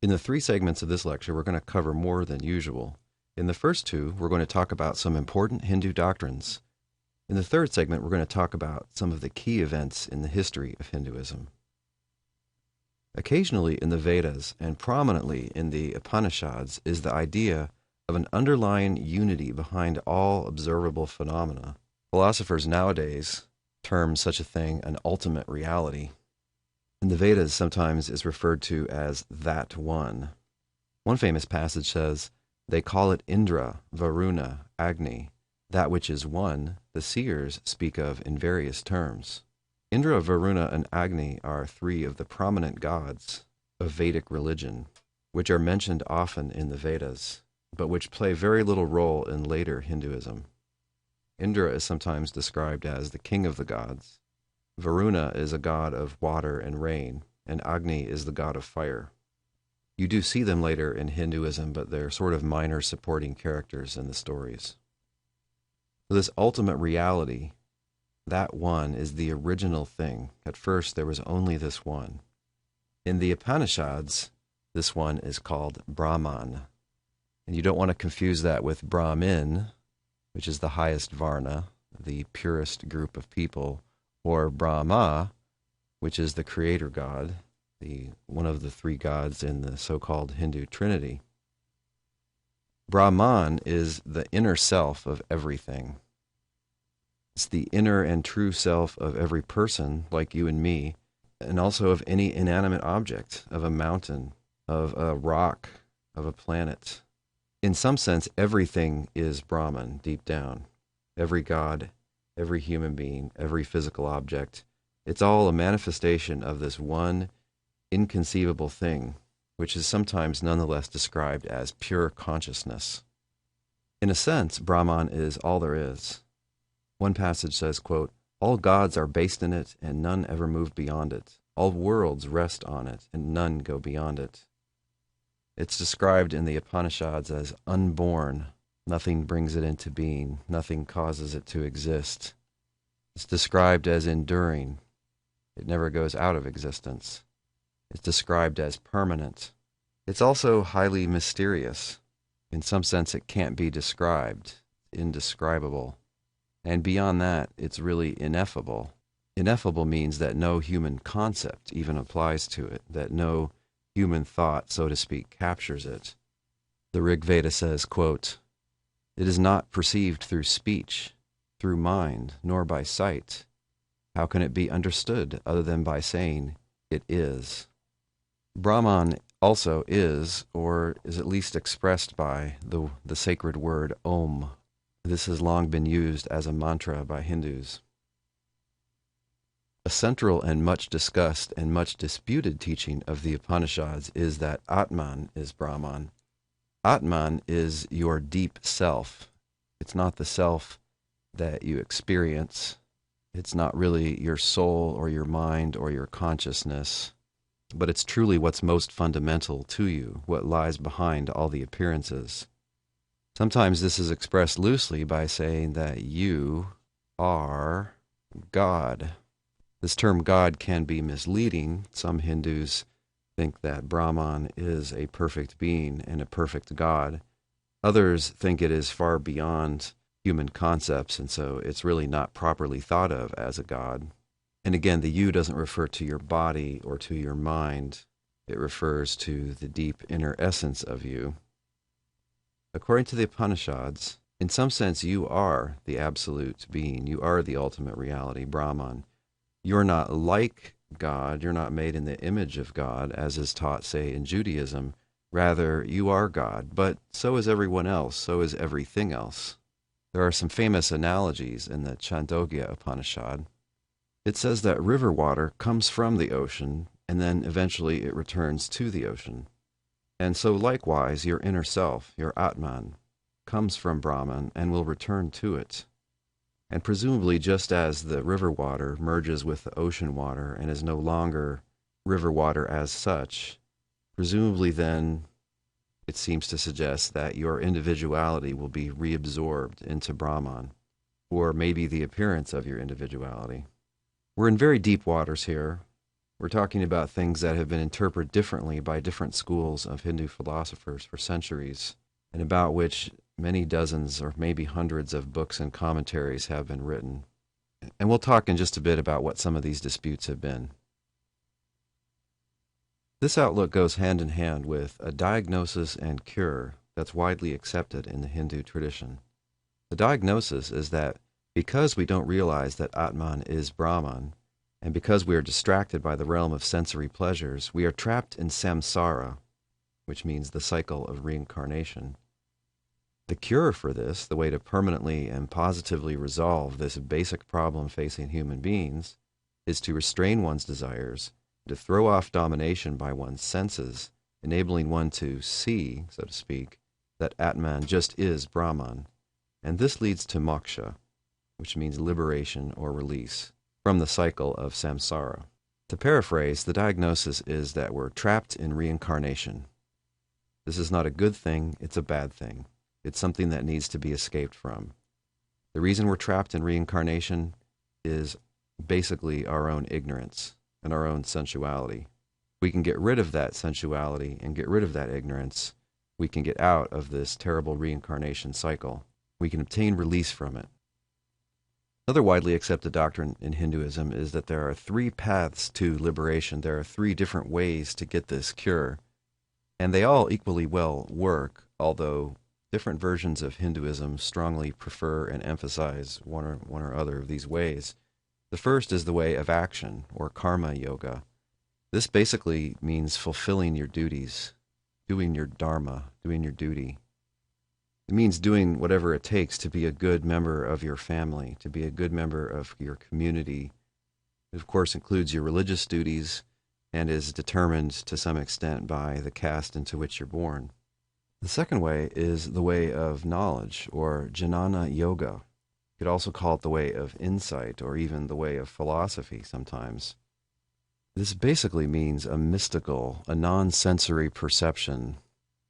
In the 3 segments of this lecture, we're going to cover more than usual. In the first 2, we're going to talk about some important Hindu doctrines. In the 3rd segment, we're going to talk about some of the key events in the history of Hinduism. Occasionally in the Vedas and prominently in the Upanishads is the idea of an underlying unity behind all observable phenomena. Philosophers nowadays term such a thing an ultimate reality. In the Vedas, sometimes is referred to as that one. One famous passage says, they call it Indra, Varuna, Agni, that which is one, the seers speak of in various terms. Indra, Varuna, and Agni are 3 of the prominent gods of Vedic religion, which are mentioned often in the Vedas, but which play very little role in later Hinduism. Indra is sometimes described as the king of the gods. Varuna is a god of water and rain, and Agni is the god of fire. You do see them later in Hinduism, but they're sort of minor supporting characters in the stories. So this ultimate reality, that one, is the original thing. At first, there was only this one. In the Upanishads, this one is called Brahman. And you don't want to confuse that with Brahmin, which is the highest Varna, the purest group of people, or Brahma, which is the creator god, one of the 3 gods in the so-called Hindu Trinity. Brahman is the inner self of everything. It's the inner and true self of every person, like you and me, and also of any inanimate object, of a mountain, of a rock, of a planet. In some sense, everything is Brahman deep down. Every god, every human being, every physical object. It's all a manifestation of this one inconceivable thing, which is sometimes nonetheless described as pure consciousness. In a sense, Brahman is all there is. One passage says, quote, all gods are based in it, and none ever move beyond it. All worlds rest on it, and none go beyond it. It's described in the Upanishads as unborn. Nothing brings it into being. Nothing causes it to exist. It's described as enduring. It never goes out of existence. It's described as permanent. It's also highly mysterious. In some sense, it can't be described, indescribable. And beyond that, it's really ineffable. Ineffable means that no human concept even applies to it, that no human thought, so to speak, captures it. The Rig Veda says, quote, it is not perceived through speech, through mind, nor by sight. How can it be understood other than by saying, it is? Brahman also is, or is at least expressed by, the sacred word Om. This has long been used as a mantra by Hindus. A central and much discussed and much disputed teaching of the Upanishads is that atman is Brahman. Atman is your deep self. It's not the self that you experience. It's not really your soul or your mind or your consciousness, but it's truly what's most fundamental to you, what lies behind all the appearances. Sometimes this is expressed loosely by saying that you are God. This term God can be misleading. Some Hindus think that Brahman is a perfect being and a perfect God. Others think it is far beyond human concepts, and so it's really not properly thought of as a God. And again, the you doesn't refer to your body or to your mind. It refers to the deep inner essence of you. According to the Upanishads, in some sense you are the absolute being. You are the ultimate reality, Brahman. You're not like God. You're not made in the image of God, as is taught, say, in Judaism. Rather, you are God, but so is everyone else. So is everything else. There are some famous analogies in the Chandogya Upanishad. It says that river water comes from the ocean, and then eventually it returns to the ocean. And so likewise, your inner self, your atman, comes from Brahman and will return to it. And presumably just as the river water merges with the ocean water and is no longer river water as such, presumably then it seems to suggest that your individuality will be reabsorbed into Brahman, or maybe the appearance of your individuality. We're in very deep waters here. We're talking about things that have been interpreted differently by different schools of Hindu philosophers for centuries, and about which many dozens or maybe hundreds of books and commentaries have been written. And we'll talk in just a bit about what some of these disputes have been. This outlook goes hand in hand with a diagnosis and cure that's widely accepted in the Hindu tradition. The diagnosis is that because we don't realize that Atman is Brahman, and because we are distracted by the realm of sensory pleasures, we are trapped in Samsara, which means the cycle of reincarnation. The cure for this, the way to permanently and positively resolve this basic problem facing human beings, is to restrain one's desires, to throw off domination by one's senses, enabling one to see, so to speak, that Atman just is Brahman. And this leads to moksha, which means liberation or release, from the cycle of samsara. To paraphrase, the diagnosis is that we're trapped in reincarnation. This is not a good thing, it's a bad thing. It's something that needs to be escaped from. The reason we're trapped in reincarnation is basically our own ignorance and our own sensuality. We can get rid of that sensuality and get rid of that ignorance. We can get out of this terrible reincarnation cycle. We can obtain release from it. Another widely accepted doctrine in Hinduism is that there are 3 paths to liberation. There are 3 different ways to get this cure. And they all equally well work, although different versions of Hinduism strongly prefer and emphasize one or other of these ways. The first is the way of action, or karma yoga. This basically means fulfilling your duties, doing your dharma, doing your duty. It means doing whatever it takes to be a good member of your family, to be a good member of your community. It, of course, includes your religious duties and is determined to some extent by the caste into which you're born. The second way is the way of knowledge, or jnana yoga. You could also call it the way of insight, or even the way of philosophy sometimes. This basically means a mystical, a non-sensory perception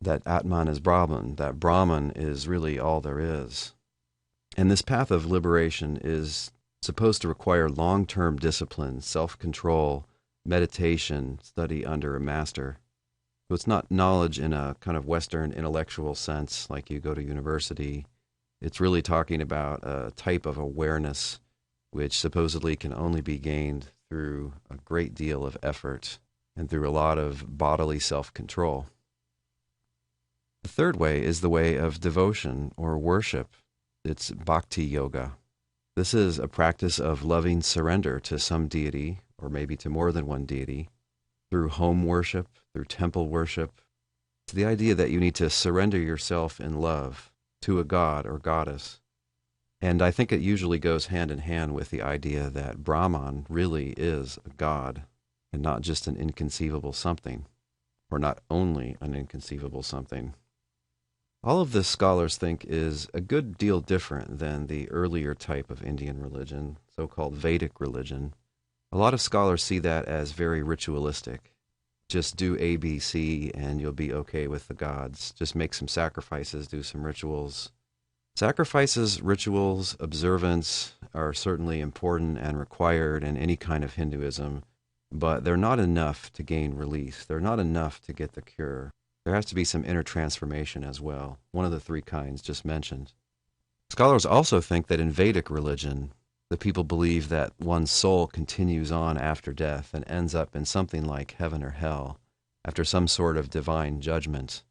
that Atman is Brahman, that Brahman is really all there is. And this path of liberation is supposed to require long-term discipline, self-control, meditation, study under a master. So it's not knowledge in a kind of Western intellectual sense, like you go to university. It's really talking about a type of awareness which supposedly can only be gained through a great deal of effort and through a lot of bodily self-control. The third way is the way of devotion or worship. It's Bhakti-Yoga. This is a practice of loving surrender to some deity, or maybe to more than one deity, through home worship, through temple worship. It's the idea that you need to surrender yourself in love to a god or goddess. And I think it usually goes hand in hand with the idea that Brahman really is a god and not just an inconceivable something, or not only an inconceivable something. All of this scholars think is a good deal different than the earlier type of Indian religion, so-called Vedic religion. A lot of scholars see that as very ritualistic. Just do A, B, C, and you'll be okay with the gods. Just make some sacrifices, do some rituals. Sacrifices, rituals, observance are certainly important and required in any kind of Hinduism, but they're not enough to gain release. They're not enough to get the cure. There has to be some inner transformation as well, one of the 3 kinds just mentioned. Scholars also think that in Vedic religion, the people believe that one's soul continues on after death and ends up in something like heaven or hell, after some sort of divine judgment.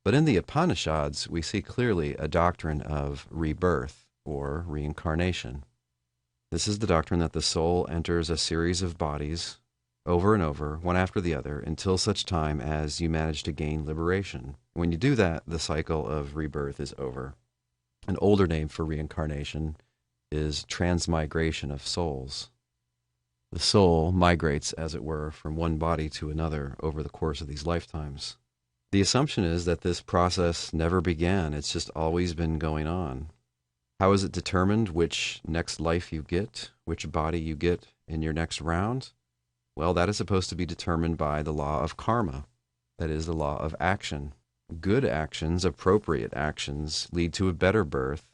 But in the Upanishads, we see clearly a doctrine of rebirth, or reincarnation. This is the doctrine that the soul enters a series of bodies, over and over, one after the other, until such time as you manage to gain liberation. When you do that, the cycle of rebirth is over. An older name for reincarnation is transmigration of souls. The soul migrates, as it were, from one body to another over the course of these lifetimes. The assumption is that this process never began. It's just always been going on. How is it determined which next life you get, which body you get in your next round? Well, that is supposed to be determined by the law of karma, that is, the law of action. Good actions, appropriate actions, lead to a better birth.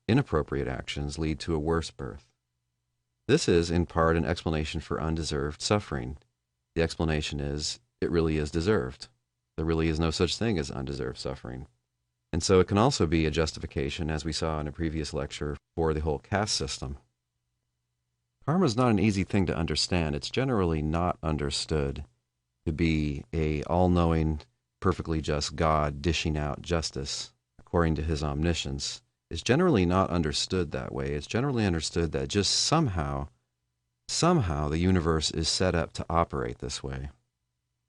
Inappropriate actions lead to a worse birth. This is, in part, an explanation for undeserved suffering. the explanation is it really is deserved. There really is no such thing as undeserved suffering. And so it can also be a justification, as we saw in a previous lecture, for the whole caste system. Karma is not an easy thing to understand. It's generally not understood to be a all-knowing, perfectly just God dishing out justice according to his omniscience. It's generally not understood that way. It's generally understood that just somehow the universe is set up to operate this way.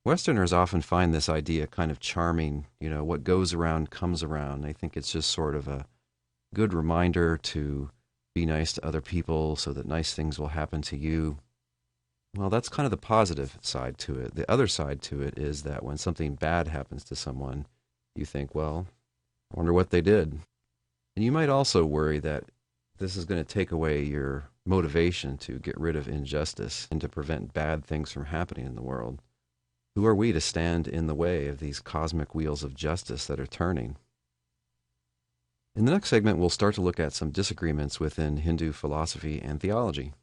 Westerners often find this idea kind of charming. You know, what goes around comes around. They think it's just sort of a good reminder to be nice to other people so that nice things will happen to you. Well, that's kind of the positive side to it. The other side to it is that when something bad happens to someone, you think, well, I wonder what they did. And you might also worry that this is going to take away your motivation to get rid of injustice and to prevent bad things from happening in the world. Who are we to stand in the way of these cosmic wheels of justice that are turning? In the next segment, we'll start to look at some disagreements within Hindu philosophy and theology.